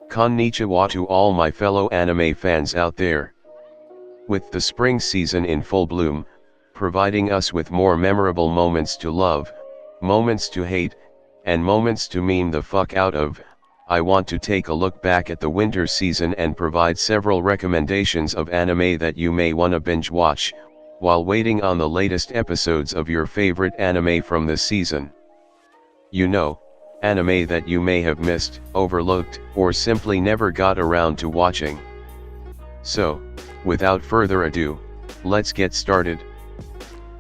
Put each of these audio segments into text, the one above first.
Konnichiwa to all my fellow anime fans out there. With the spring season in full bloom, providing us with more memorable moments to love, moments to hate, and moments to meme the fuck out of, I want to take a look back at the winter season and provide several recommendations of anime that you may wanna binge watch, while waiting on the latest episodes of your favorite anime from this season. You know, anime that you may have missed, overlooked, or simply never got around to watching. So, without further ado, let's get started.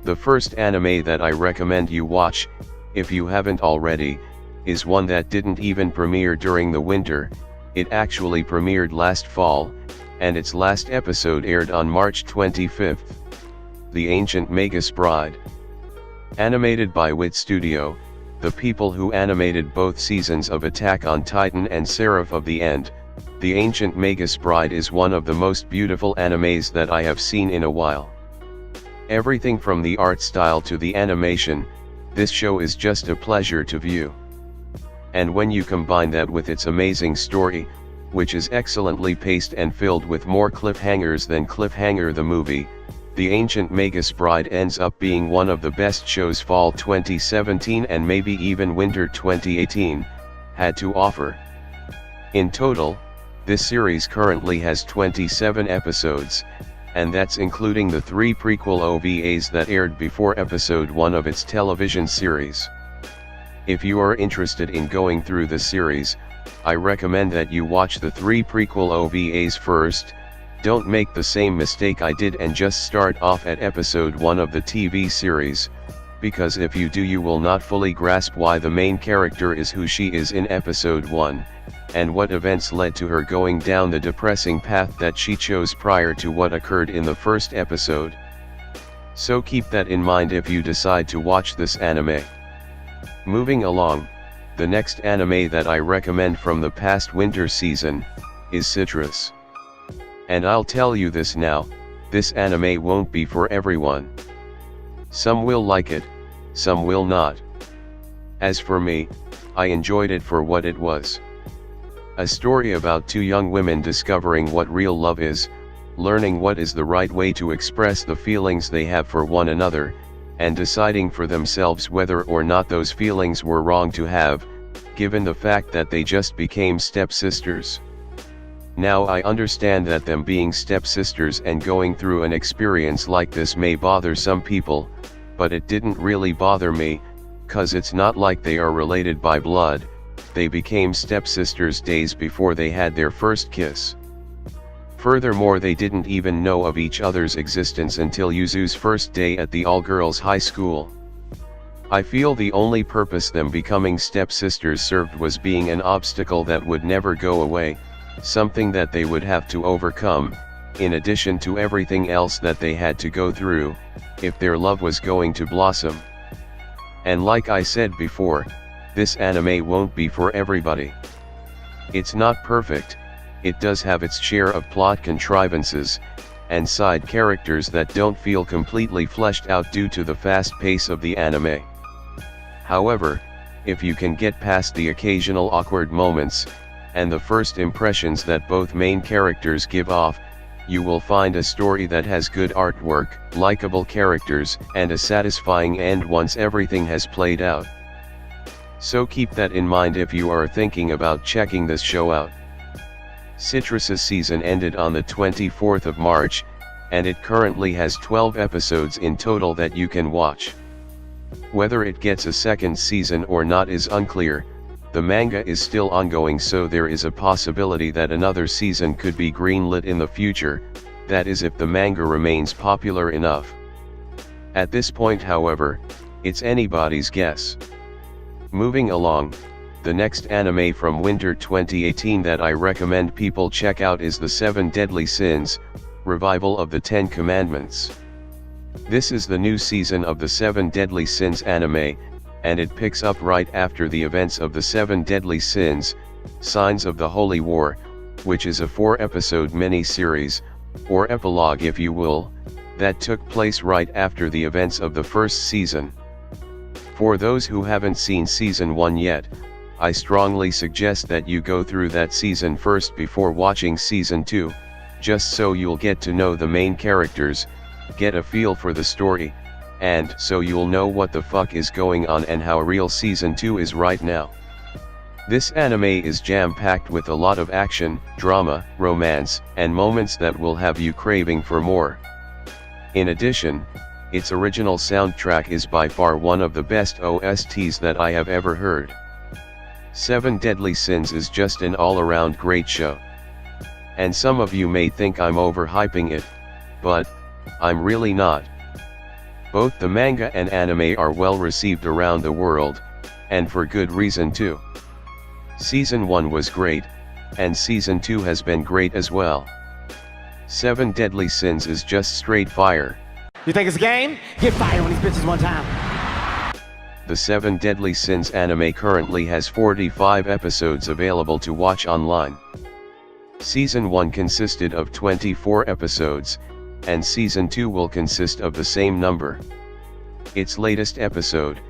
The first anime that I recommend you watch, if you haven't already, is one that didn't even premiere during the winter. It actually premiered last fall, and its last episode aired on March 25th. The Ancient Magus Bride. Animated by Wit Studio, the people who animated both seasons of Attack on Titan and Seraph of the End, The Ancient Magus Bride is one of the most beautiful animes that I have seen in a while. Everything from the art style to the animation, this show is just a pleasure to view. And when you combine that with its amazing story, which is excellently paced and filled with more cliffhangers than Cliffhanger the movie, The Ancient Magus Bride ends up being one of the best shows fall 2017 and maybe even winter 2018 had to offer. In total, this series currently has 27 episodes, and that's including the 3 prequel OVAs that aired before episode 1 of its television series. If you are interested in going through the series, I recommend that you watch the 3 prequel OVAs first. Don't make the same mistake I did and just start off at episode 1 of the TV series, because if you do you will not fully grasp why the main character is who she is in episode 1, and what events led to her going down the depressing path that she chose prior to what occurred in the first episode. So keep that in mind if you decide to watch this anime. Moving along, the next anime that I recommend from the past winter season is Citrus. And I'll tell you this now, this anime won't be for everyone. Some will like it, some will not. As for me, I enjoyed it for what it was. A story about 2 young women discovering what real love is, learning what is the right way to express the feelings they have for one another, and deciding for themselves whether or not those feelings were wrong to have, given the fact that they just became stepsisters. Now I understand that them being stepsisters and going through an experience like this may bother some people, but it didn't really bother me, 'cause it's not like they are related by blood. They became stepsisters days before they had their first kiss. Furthermore, they didn't even know of each other's existence until Yuzu's first day at the all-girls high school. I feel the only purpose them becoming stepsisters served was being an obstacle that would never go away, something that they would have to overcome, in addition to everything else that they had to go through, if their love was going to blossom. And like I said before, this anime won't be for everybody. It's not perfect. It does have its share of plot contrivances, and side characters that don't feel completely fleshed out due to the fast pace of the anime. However, if you can get past the occasional awkward moments, and the first impressions that both main characters give off, you will find a story that has good artwork, likable characters, and a satisfying end once everything has played out. So keep that in mind if you are thinking about checking this show out. Citrus's season ended on the 24th of March, and it currently has 12 episodes in total that you can watch. Whether it gets a second season or not is unclear. The manga is still ongoing, so there is a possibility that another season could be greenlit in the future, that is if the manga remains popular enough. At this point, however, it's anybody's guess. Moving along, the next anime from winter 2018 that I recommend people check out is The 7 Deadly Sins, Revival of the 10 Commandments. This is the new season of the 7 Deadly Sins anime, and it picks up right after the events of the 7 Deadly Sins, Signs of the Holy War, which is a 4-episode mini-series, or epilogue if you will, that took place right after the events of the first season. For those who haven't seen season 1 yet, I strongly suggest that you go through that season first before watching season 2, just so you'll get to know the main characters, get a feel for the story, and so you'll know what the fuck is going on and how real season 2 is right now. This anime is jam-packed with a lot of action, drama, romance, and moments that will have you craving for more. In addition, its original soundtrack is by far one of the best OSTs that I have ever heard. Seven Deadly Sins is just an all-around great show. And some of you may think I'm overhyping it, but I'm really not. Both the manga and anime are well received around the world, and for good reason too. Season 1 was great, and Season 2 has been great as well. Seven Deadly Sins is just straight fire. You think it's a game? Get fired on these bitches one time. The Seven Deadly Sins anime currently has 45 episodes available to watch online. Season 1 consisted of 24 episodes, and Season 2 will consist of the same number. Its latest episode,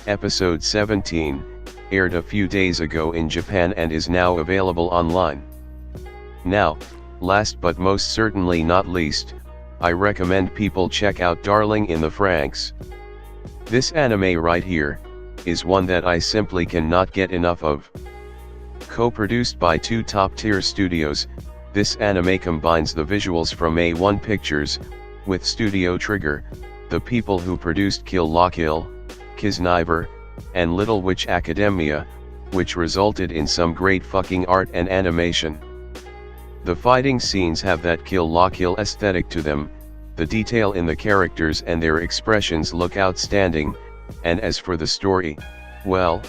Episode 17, aired a few days ago in Japan and is now available online. Now, last but most certainly not least, I recommend people check out Darling in the Franxx. This anime right here, is one that I simply cannot get enough of. Co-produced by two top-tier studios, this anime combines the visuals from A1 Pictures, with Studio Trigger, the people who produced Kill la Kill, Kisniver, and Little Witch Academia, which resulted in some great fucking art and animation. The fighting scenes have that Kill la Kill aesthetic to them, the detail in the characters and their expressions look outstanding, and as for the story, well,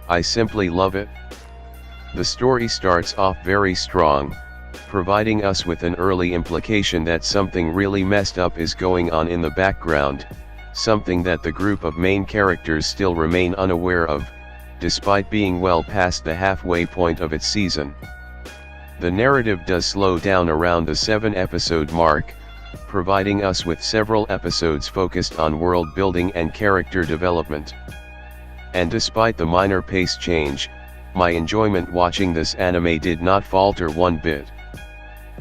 I simply love it. The story starts off very strong, providing us with an early implication that something really messed up is going on in the background, something that the group of main characters still remain unaware of, despite being well past the halfway point of its season. The narrative does slow down around the 7-episode mark, providing us with several episodes focused on world building and character development. And despite the minor pace change, my enjoyment watching this anime did not falter one bit.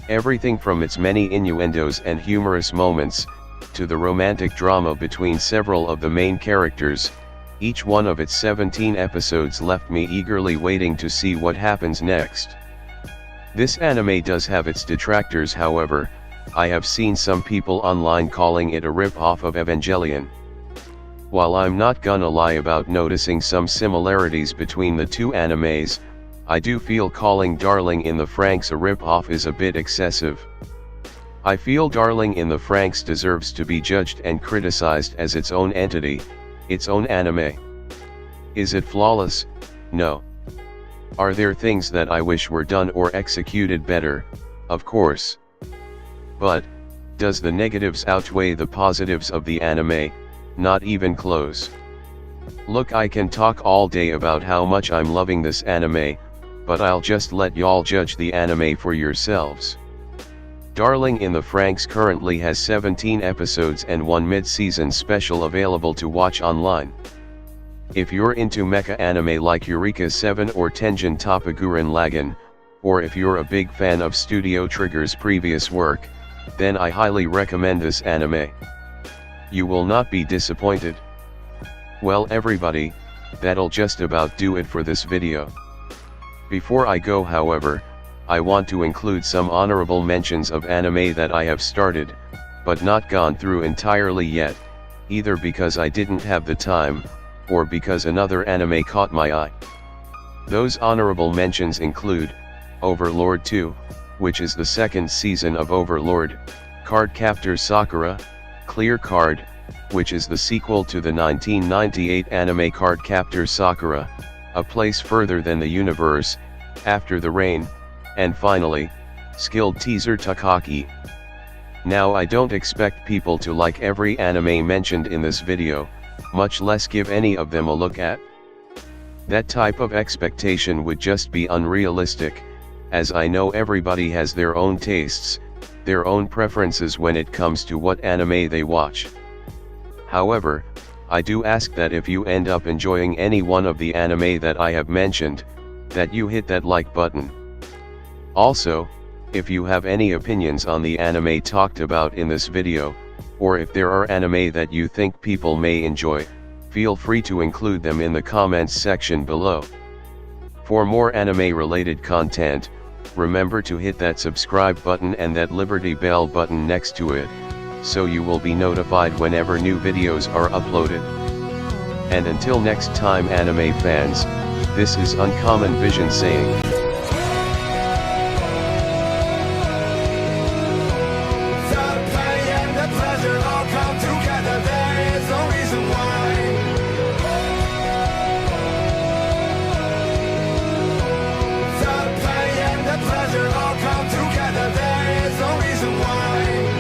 Everything from its many innuendos and humorous moments, to the romantic drama between several of the main characters, each one of its 17 episodes left me eagerly waiting to see what happens next. This anime does have its detractors, however. I have seen some people online calling it a rip-off of Evangelion. While I'm not gonna lie about noticing some similarities between the two animes, I do feel calling Darling in the Franxx a rip-off is a bit excessive. I feel Darling in the Franxx deserves to be judged and criticized as its own entity, its own anime. Is it flawless? No. Are there things that I wish were done or executed better? Of course. But, does the negatives outweigh the positives of the anime? Not even close. Look, I can talk all day about how much I'm loving this anime, but I'll just let y'all judge the anime for yourselves. Darling in the Franxx currently has 17 episodes and one mid-season special available to watch online. If you're into mecha anime like Eureka 7 or Tenjin Toppa Gurren Lagann, or if you're a big fan of Studio Trigger's previous work, then I highly recommend this anime. You will not be disappointed. Well everybody, that'll just about do it for this video. Before I go, however, I want to include some honorable mentions of anime that I have started, but not gone through entirely yet, either because I didn't have the time, or because another anime caught my eye. Those honorable mentions include Overlord 2, which is the second season of Overlord, Cardcaptor Sakura, Clear Card, which is the sequel to the 1998 anime Cardcaptor Sakura, A Place Further Than the Universe, After the Rain, and finally, Skilled Teaser Takagi. Now I don't expect people to like every anime mentioned in this video, much less give any of them a look at. That type of expectation would just be unrealistic, as I know everybody has their own tastes, their own preferences when it comes to what anime they watch. However, I do ask that if you end up enjoying any one of the anime that I have mentioned, that you hit that like button. Also, if you have any opinions on the anime talked about in this video, or if there are anime that you think people may enjoy, feel free to include them in the comments section below. For more anime related content, remember to hit that subscribe button and that Liberty Bell button next to it, so you will be notified whenever new videos are uploaded. And until next time anime fans, this is UnCommonVision saying.